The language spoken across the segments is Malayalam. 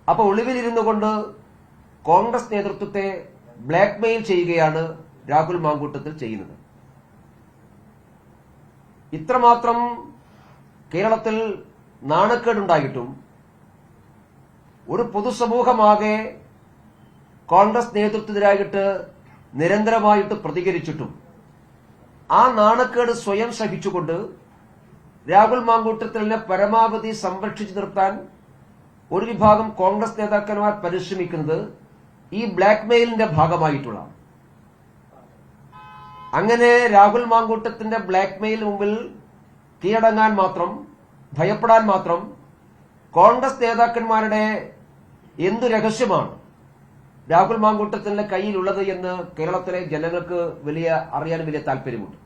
അപ്പൊ ഒളിവിലിരുന്നു കൊണ്ട് കോൺഗ്രസ് നേതൃത്വത്തെ ബ്ലാക്ക്മെയിൽ ചെയ്യുകയാണ് രാഹുൽ മാങ്കൂട്ടത്തിൽ ചെയ്യുന്നത്. ഇത്രമാത്രം കേരളത്തിൽ നാണക്കേടുണ്ടായിട്ടും ഒരു പൊതുസമൂഹമാകെ കോൺഗ്രസ് നേതൃത്വത്തിനായിട്ട് നിരന്തരമായിട്ട് പ്രതികരിച്ചിട്ടും ആ നാണക്കേട് സ്വയം സഹിച്ചുകൊണ്ട് രാഹുൽ മാങ്കൂട്ടത്തിലിനെ പരമാവധി സംരക്ഷിച്ചു നിർത്താൻ ഒരു വിഭാഗം കോൺഗ്രസ് നേതാക്കന്മാർ പരിശ്രമിക്കുന്നത് ഈ ബ്ലാക്ക്മെയിലിന്റെ ഭാഗമായിട്ടുള്ള. അങ്ങനെ രാഹുൽ മാങ്കൂട്ടത്തിന്റെ ബ്ലാക്ക്മെയിൽ മുമ്പിൽ കീഴടങ്ങാൻ മാത്രം, ഭയപ്പെടാൻ മാത്രം കോൺഗ്രസ് നേതാക്കന്മാരുടെ എന്തു രഹസ്യമാണ് രാഹുൽ മാങ്കൂട്ടത്തിന്റെ കയ്യിലുള്ളത് എന്ന് കേരളത്തിലെ ജനങ്ങൾക്ക് അറിയാൻ വലിയ താല്പര്യമുണ്ട്.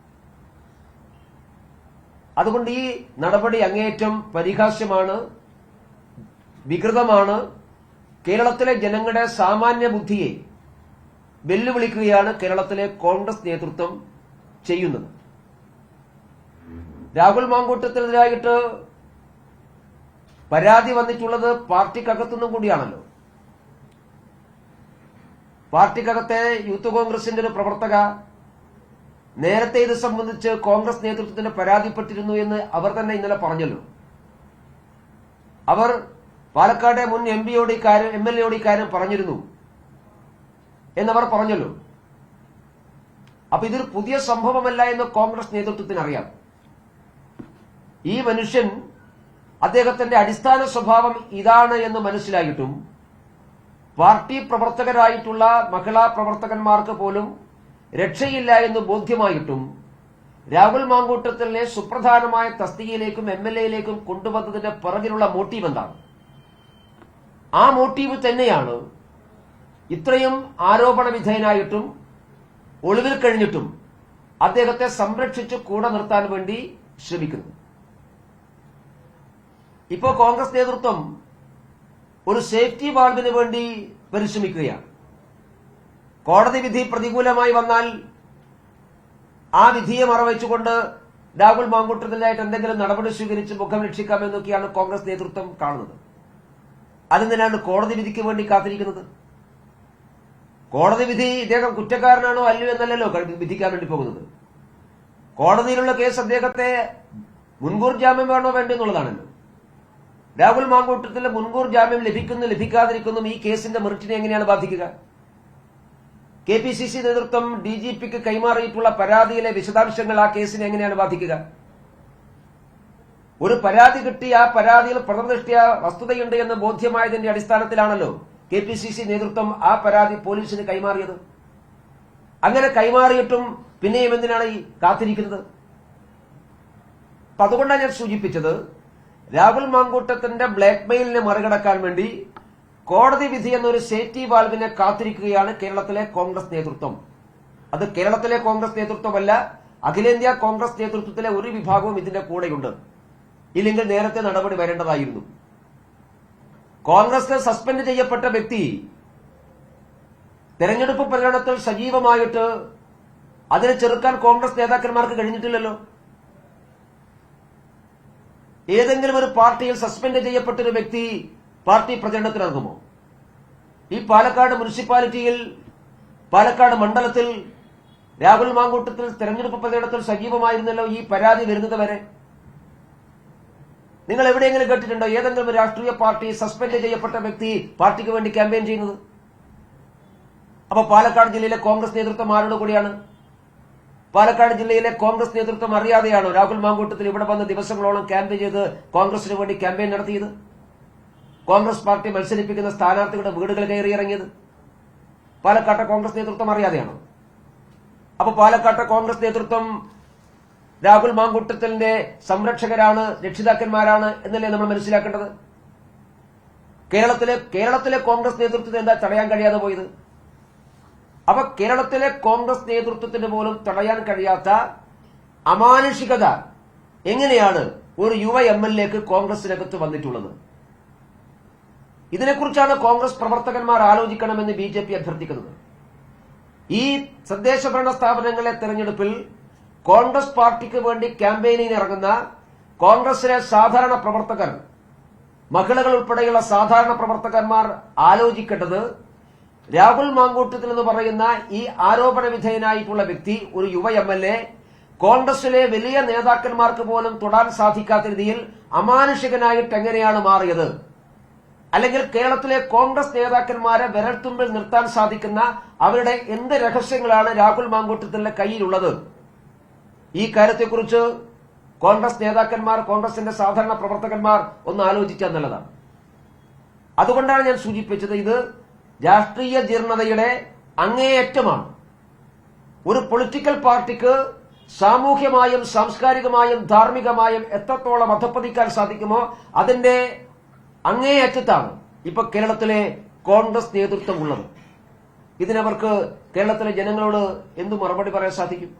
അതുകൊണ്ട് ഈ നടപടി അങ്ങേയറ്റം പരിഹാസ്യമാണ്, വികൃതമാണ്. കേരളത്തിലെ ജനങ്ങളുടെ സാമാന്യ ബുദ്ധിയെ വെല്ലുവിളിക്കുകയാണ് കേരളത്തിലെ കോൺഗ്രസ് നേതൃത്വം ചെയ്യുന്നത്. രാഹുൽ മാങ്കൂട്ടത്തിനെതിരായിട്ട് പരാതി വന്നിട്ടുള്ളത് പാർട്ടിക്കകത്തുനിന്നും കൂടിയാണല്ലോ. പാർട്ടിക്കകത്തെ യൂത്ത് കോൺഗ്രസിന്റെ ഒരു പ്രവർത്തക നേരത്തെ ഇത് സംബന്ധിച്ച് കോൺഗ്രസ് നേതൃത്വത്തിന് പരാതിപ്പെട്ടിരുന്നു എന്ന് അവർ തന്നെ ഇന്നലെ പറഞ്ഞല്ലോ. അവർ പാലക്കാട് മുൻ എംഎൽഎയോട് ഇക്കാര്യം പറഞ്ഞിരുന്നു എന്നവർ പറഞ്ഞല്ലോ. അപ്പൊ ഇതൊരു പുതിയ സംഭവമല്ല എന്ന് കോൺഗ്രസ് നേതൃത്വത്തിന് അറിയാം. ഈ മനുഷ്യൻ, അദ്ദേഹത്തിന്റെ അടിസ്ഥാന സ്വഭാവം ഇതാണ് എന്ന് മനസ്സിലായിട്ടും പാർട്ടി പ്രവർത്തകരായിട്ടുള്ള മഹിളാ പ്രവർത്തകന്മാർക്ക് പോലും രക്ഷയില്ല എന്ന് ബോധ്യമായിട്ടും രാഹുൽ മാങ്കൂട്ടത്തിലെ സുപ്രധാനമായ തസ്തികയിലേക്കും എംഎൽഎയിലേക്കും കൊണ്ടുവന്നതിന്റെ പിറകിലുള്ള മോട്ടീവ് എന്താണ്? ആ മോട്ടീവ് തന്നെയാണ് ഇത്രയും ആരോപണ വിധേയനായിട്ടും ഒളിവിൽ കഴിഞ്ഞിട്ടും അദ്ദേഹത്തെ സംരക്ഷിച്ച് കൂടെ നിർത്താൻ വേണ്ടി ശ്രമിക്കുന്നത്. ഇപ്പോ കോൺഗ്രസ് നേതൃത്വം ഒരു സേഫ്റ്റി വാൾവിന് വേണ്ടി പരിശ്രമിക്കുകയാണ്. കോടതി വിധി പ്രതികൂലമായി വന്നാൽ ആ വിധിയെ മറവെച്ചുകൊണ്ട് രാഹുൽ മാങ്കൂട്ടത്തിനായിട്ട് എന്തെങ്കിലും നടപടി സ്വീകരിച്ച് മുഖം രക്ഷിക്കാമെന്നൊക്കെയാണ് കോൺഗ്രസ് നേതൃത്വം കാണുന്നത്. അതെന്തിനാണ് കോടതി വിധിക്ക് വേണ്ടി കാത്തിരിക്കുന്നത്? കോടതി വിധി ഇദ്ദേഹം കുറ്റക്കാരനാണോ അല്ലയോ എന്നല്ലല്ലോ വിധിക്കാൻ വേണ്ടി പോകുന്നത്. കോടതിയിലുള്ള കേസ് അദ്ദേഹത്തെ മുൻകൂർ ജാമ്യം വേണോ വേണ്ടോ എന്നുള്ളതാണല്ലോ. രാഹുൽ മാങ്കൂട്ടത്തിന് മുൻകൂർ ജാമ്യം ലഭിക്കാതിരിക്കുന്നതും ഈ കേസിന്റെ മെറിറ്റിനെ എങ്ങനെയാണ് ബാധിക്കുക? കെപിസിസി നേതൃത്വം ഡിജിപിക്ക് കൈമാറിയിട്ടുള്ള പരാതിയിലെ വിശദാംശങ്ങൾ ആ കേസിനെ എങ്ങനെയാണ് ബാധിക്കുക? ഒരു പരാതി കിട്ടി, ആ പരാതിയിൽ പ്രഥമദൃഷ്ട്യാ വസ്തുതയുണ്ട് എന്ന് ബോധ്യമായതിന്റെ അടിസ്ഥാനത്തിലാണല്ലോ കെപിസിസി നേതൃത്വം ആ പരാതി പോലീസിന് കൈമാറിയത്. അങ്ങനെ കൈമാറിയിട്ടും പിന്നെയും എന്തിനാണ് ഈ കാത്തിരിക്കുന്നത്? അതുകൊണ്ടാണ് ഞാൻ സൂചിപ്പിച്ചത്, രാഹുൽ മാങ്കൂട്ടത്തിന്റെ ബ്ലാക്ക്മെയിലിനെ മറികടക്കാൻ വേണ്ടി കോടതി വിധി എന്നൊരു സേഫ്റ്റി വാൾവിനെ കാത്തിരിക്കുകയാണ് കേരളത്തിലെ കോൺഗ്രസ് നേതൃത്വം. അത് കേരളത്തിലെ കോൺഗ്രസ് നേതൃത്വമല്ല, അഖിലേന്ത്യാ കോൺഗ്രസ് നേതൃത്വത്തിലെ ഒരു വിഭാഗവും ഇതിന്റെ കൂടെയുണ്ട്. ഇല്ലെങ്കിൽ നേരത്തെ നടപടി വരേണ്ടതായിരുന്നു. കോൺഗ്രസിൽ സസ്പെൻഡ് ചെയ്യപ്പെട്ട വ്യക്തി തെരഞ്ഞെടുപ്പ് പ്രചരണത്തിൽ സജീവമായിട്ട് അതിനെ ചെറുക്കാൻ കോൺഗ്രസ് നേതാക്കന്മാർക്ക് കഴിഞ്ഞിട്ടില്ലല്ലോ. ഏതെങ്കിലും ഒരു പാർട്ടിയിൽ സസ്പെൻഡ് ചെയ്യപ്പെട്ടൊരു വ്യക്തി പാർട്ടി പ്രചരണത്തിനിറങ്ങുമോ? ഈ പാലക്കാട് മുനിസിപ്പാലിറ്റിയിൽ, പാലക്കാട് മണ്ഡലത്തിൽ രാഹുൽ മാങ്കൂട്ടത്തിൽ തെരഞ്ഞെടുപ്പ് പ്രചരണത്തിൽ സജീവമായിരുന്നല്ലോ ഈ പരാതി വരുന്നത് വരെ. നിങ്ങൾ എവിടെയെങ്കിലും കേട്ടിട്ടുണ്ടോ ഏതെങ്കിലും രാഷ്ട്രീയ പാർട്ടി സസ്പെൻഡ് ചെയ്യപ്പെട്ട വ്യക്തി പാർട്ടിക്ക് വേണ്ടി ക്യാമ്പയിൻ ചെയ്യുന്നത്? അപ്പൊ പാലക്കാട് ജില്ലയിലെ കോൺഗ്രസ് നേതൃത്വം ആരോട് കൂടിയാണ്? പാലക്കാട് ജില്ലയിലെ കോൺഗ്രസ് നേതൃത്വം അറിയാതെയാണോ രാഹുൽ മാങ്കൂട്ടത്തിൽ ഇവിടെ വന്ന് ദിവസങ്ങളോളം ക്യാമ്പ് ചെയ്ത് കോൺഗ്രസിന് വേണ്ടി ക്യാമ്പയിൻ നടത്തിയത്? കോൺഗ്രസ് പാർട്ടി മത്സരിപ്പിക്കുന്ന സ്ഥാനാർത്ഥികളുടെ വീടുകൾ കയറിയിറങ്ങിയത് പാലക്കാട്ടെ കോൺഗ്രസ് നേതൃത്വം അറിയാതെയാണോ? അപ്പൊ പാലക്കാട്ടെ കോൺഗ്രസ് നേതൃത്വം രാഹുൽ മാങ്കൂട്ടത്തിന്റെ സംരക്ഷകരാണ്, രക്ഷിതാക്കന്മാരാണ് എന്നല്ലേ നമ്മൾ മനസ്സിലാക്കേണ്ടത്? കേരളത്തിലെ കോൺഗ്രസ് നേതൃത്വത്തെ എന്താ തടയാൻ കഴിയാതെ പോയത്? അപ്പൊ കേരളത്തിലെ കോൺഗ്രസ് നേതൃത്വത്തിന് പോലും തടയാൻ കഴിയാത്ത അമാനുഷികത എങ്ങനെയാണ് ഒരു യുവ എംഎൽഎക്ക് കോൺഗ്രസിനകത്ത് വന്നിട്ടുള്ളത്? ഇതിനെക്കുറിച്ചാണ് കോൺഗ്രസ് പ്രവർത്തകന്മാർ ആലോചിക്കണമെന്ന് ബിജെപി അഭ്യർത്ഥിക്കുന്നത്. ഈ തദ്ദേശ ഭരണ സ്ഥാപനങ്ങളിലെ തെരഞ്ഞെടുപ്പിൽ കോൺഗ്രസ് പാർട്ടിക്ക് വേണ്ടി ക്യാമ്പയിനിന് ഇറങ്ങുന്ന കോൺഗ്രസിലെ സാധാരണ പ്രവർത്തകർ മഹിളകൾ ഉൾപ്പെടെയുള്ള സാധാരണ പ്രവർത്തകന്മാർ ആലോചിക്കേണ്ടത് രാഹുൽ മാങ്കൂട്ടത്തിൽ എന്ന് പറയുന്ന ഈ ആരോപണ വിധേയനായിട്ടുള്ള വ്യക്തി ഒരു യുവ MLA കോൺഗ്രസിലെ വലിയ നേതാക്കന്മാർക്ക് പോലും തൊടാൻ സാധിക്കാത്ത രീതിയിൽ അമാനുഷികനായിട്ട് എങ്ങനെയാണ് മാറിയത്? അല്ലെങ്കിൽ കേരളത്തിലെ കോൺഗ്രസ് നേതാക്കന്മാരെ വിരൽത്തുമ്പിൽ നിർത്താൻ സാധിക്കുന്ന അവരുടെ എന്ത് രഹസ്യങ്ങളാണ് രാഹുൽ മാങ്കൂട്ടത്തിന്റെ കയ്യിലുള്ളത്? ഈ കാര്യത്തെക്കുറിച്ച് കോൺഗ്രസ് നേതാക്കന്മാർ, കോൺഗ്രസിന്റെ സാധാരണ പ്രവർത്തകന്മാർ ഒന്ന് ആലോചിക്കുക എന്നുള്ളതാണ്. അതുകൊണ്ടാണ് ഞാൻ സൂചിപ്പിച്ചത്, ഇത് രാഷ്ട്രീയ ജീർണതയുടെ അങ്ങേയറ്റമാണ്. ഒരു പൊളിറ്റിക്കൽ പാർട്ടിക്ക് സാമൂഹ്യമായും സാംസ്കാരികമായും ധാർമ്മികമായും എത്രത്തോളം അധപ്പതിക്കാൻ സാധിക്കുമോ അതിന്റെ അങ്ങേയറ്റത്താണ് ഇപ്പൊ കേരളത്തിലെ കോൺഗ്രസ് നേതൃത്വം ഉള്ളത്. ഇതിനവർക്ക് കേരളത്തിലെ ജനങ്ങളോട് എന്തു മറുപടി പറയാൻ സാധിക്കും?